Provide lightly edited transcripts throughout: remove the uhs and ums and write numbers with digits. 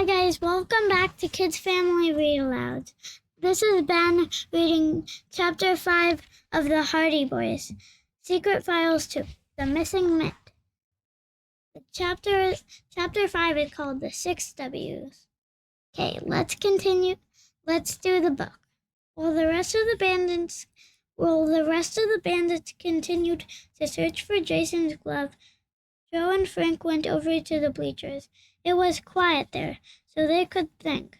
Hi guys, welcome back to Kids Family Read Alouds. This is Ben reading Chapter 5 of the Hardy Boys, Secret Files 2, The Missing Mitt. Chapter 5 is called The 6 W's. Okay, let's continue. Let's do the book. While the rest of the bandits continued to search for Jason's glove, Joe and Frank went over to the bleachers. It was quiet there, so they could think.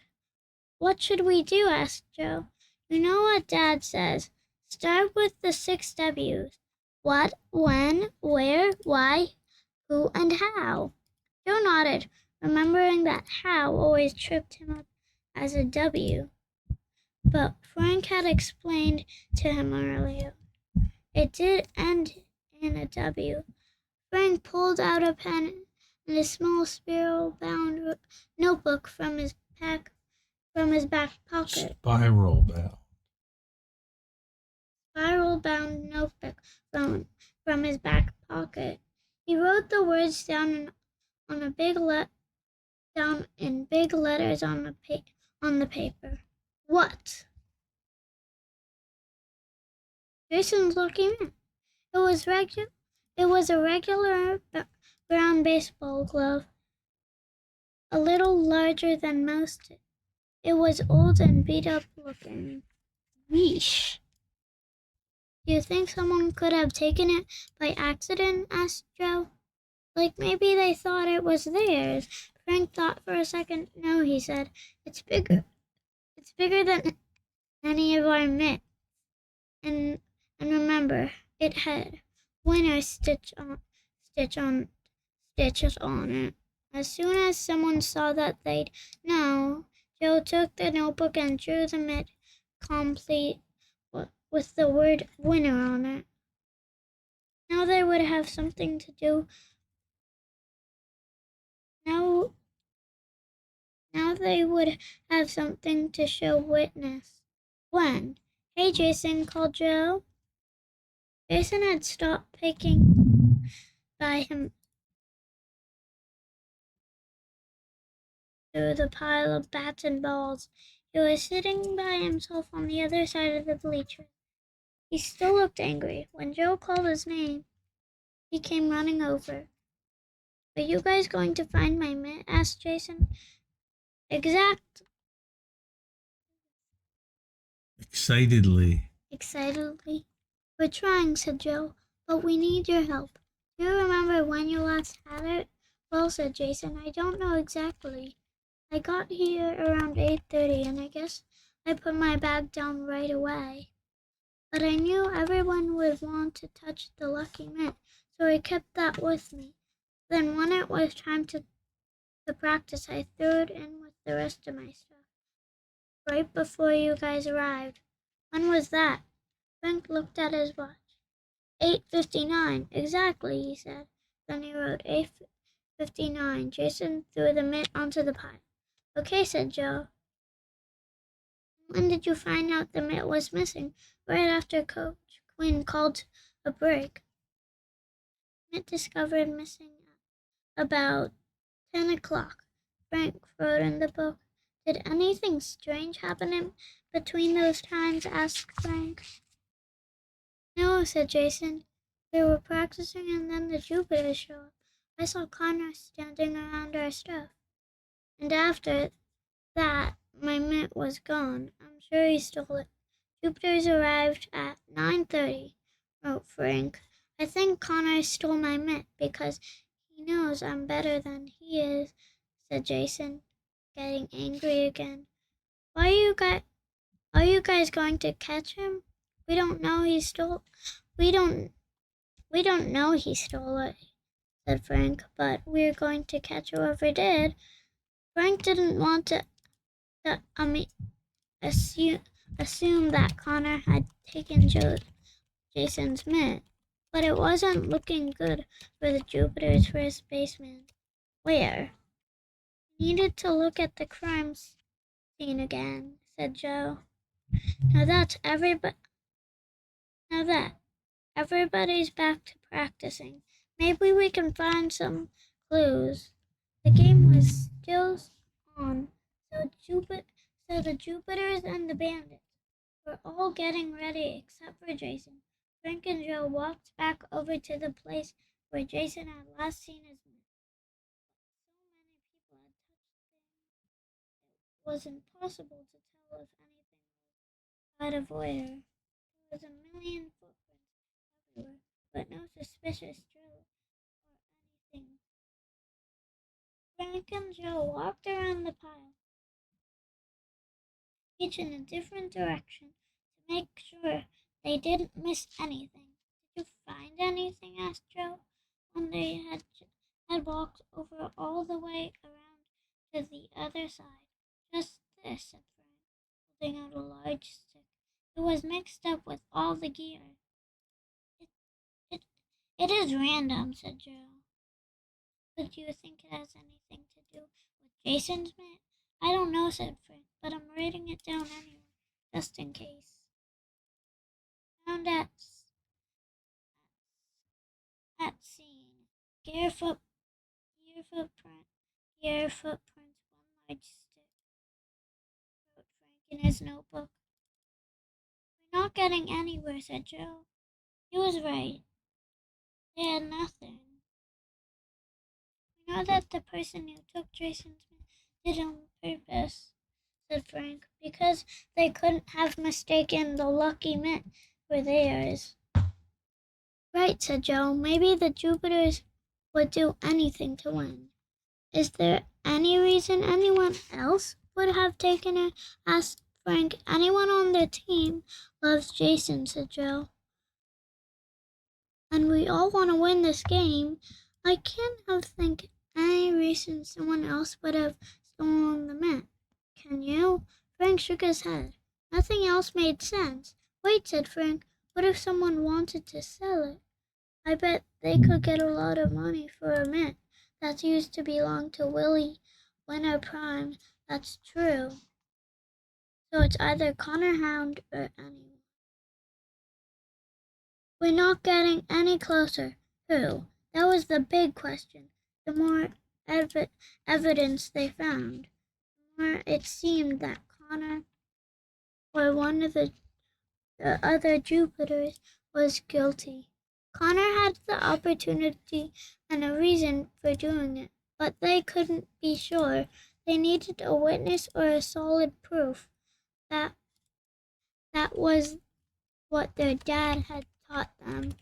"What should we do?" asked Joe. "You know what Dad says. Start with the 6 W's. What, when, where, why, who, and how." Joe nodded, remembering that how always tripped him up as a W. But Frank had explained to him earlier. It did end in a W. Frank pulled out a pen and a small spiral-bound notebook from his back pocket. Spiral-bound notebook from his back pocket. He wrote the words down in big letters on the paper. What? Jason's lucky man. It was a regular brown baseball glove, a little larger than most. It was old and beat up looking. Weesh. "Do you think someone could have taken it by accident?" asked Joe. "Like maybe they thought it was theirs." Frank thought for a second. "No," he said. It's bigger than any of our mitts. And remember, it had winter stitches on it. As soon as someone saw that they'd know, Joe took the notebook and drew the mitt complete with the word winner on it. Now they would have something to do. Now they would have something to show witness. When? "Hey, Jason," called Joe. Jason had stopped picking by him through the pile of bats and balls. He was sitting by himself on the other side of the bleachers. He still looked angry. When Joe called his name, he came running over. "Are you guys going to find my mitt?" asked Jason. Excitedly. "We're trying," said Joe, "but we need your help. Do you remember when you last had it?" "Well," said Jason, "I don't know exactly. I got here around 8:30, and I guess I put my bag down right away. But I knew everyone would want to touch the lucky mitt, so I kept that with me. Then when it was time to practice, I threw it in with the rest of my stuff, right before you guys arrived." "When was that?" Frank looked at his watch. 8:59, exactly," he said. Then he wrote 8:59. Jason threw the mitt onto the pile. "Okay," said Joe. "When did you find out the mitt was missing?" "Right after Coach Quinn called a break. Mitt discovered missing at about 10 o'clock. Frank wrote in the book. "Did anything strange happen in between those times?" asked Frank. "No," said Jason. "We were practicing and then the Jupiters showed up. I saw Connor standing around our stuff. And after that, my mitt was gone. I'm sure he stole it." "Jupiters arrived at 9:30, wrote Frank. "I think Connor stole my mitt because he knows I'm better than he is," said Jason, getting angry again. Are you guys going to catch him?" We don't know he stole it," said Frank, "but we're going to catch whoever did." Frank didn't want to assume that Connor had taken Jason's mitt, but it wasn't looking good for the Jupiter's first baseman. "Where?" "We needed to look at the crime scene again," said Joe. Now that everybody's back to practicing, maybe we can find some clues." The game was still on, So the Jupiters and the bandits were all getting ready except for Jason. Frank and Joe walked back over to the place where Jason had last seen his men. So many people had touched things, it was impossible to tell if anything was out of order. There was a million footprints everywhere, but no suspicious trail or anything. Frank and Joe walked around the pile, each in a different direction, to make sure they didn't miss anything. Did you find anything? Asked Joe, when they had walked over all the way around to the other side. Just this, said Frank, holding out a large stick. It was mixed up with all the gear. It, it, it is random, said Joe. But do you think it has anything to do with Jason's Mitt? I don't know, said Frank, but I'm writing it down anyway, just in case. Found at scene. Gear footprint, gear footprints, one large stick, wrote Frank in his notebook. We're not getting anywhere, said Joe. He was right. They had nothing. We know that the person who took Jason's Mitt did it on purpose, said Frank, because they couldn't have mistaken the lucky Mitt for theirs. Right, said Joe. Maybe the Jupiters would do anything to win. Is there any reason anyone else would have taken it? Asked Frank. Anyone on the team loves Jason, said Joe. And we all want to win this game. I can't think any reason someone else would have stolen the Mitt. Can you? Frank shook his head. Nothing else made sense. Wait, said Frank. What if someone wanted to sell it? I bet they could get a lot of money for a Mitt that used to belong to Willie Winter Prime. That's true. So it's either Connor Hound or anyone. We're not getting any closer. Who? That was the big question. The more evidence they found, the more it seemed that Connor or one of the other Jupiters was guilty. Connor had the opportunity and a reason for doing it, but they couldn't be sure. They needed a witness or a solid proof. That was what their dad had taught them.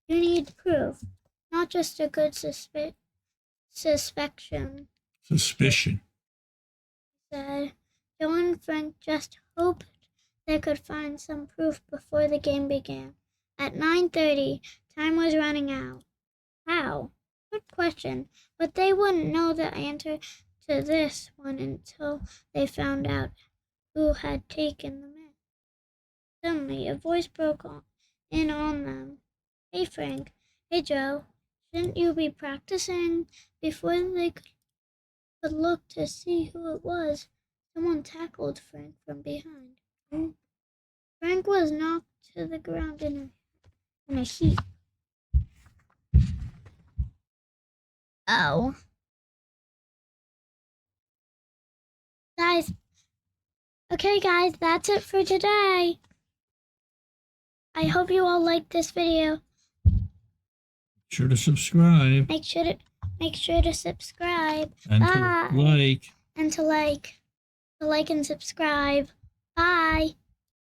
You need proof, not just a good suspicion. Suspicion. Said Joe and Frank just hoped they could find some proof before the game began. At 9:30, time was running out. How? Good question, but they wouldn't know the answer to this one until they found out who had taken the Mitt. Suddenly, a voice broke in on them. Hey, Frank. Hey, Joe. Shouldn't you be practicing? Before they could look to see who it was, someone tackled Frank from behind. Frank was knocked to the ground in a heap. Oh. Guys. Okay, guys, that's it for today. I hope you all liked this video. Sure to subscribe. Make sure to subscribe. And Bye. to like. And to like and subscribe. Bye.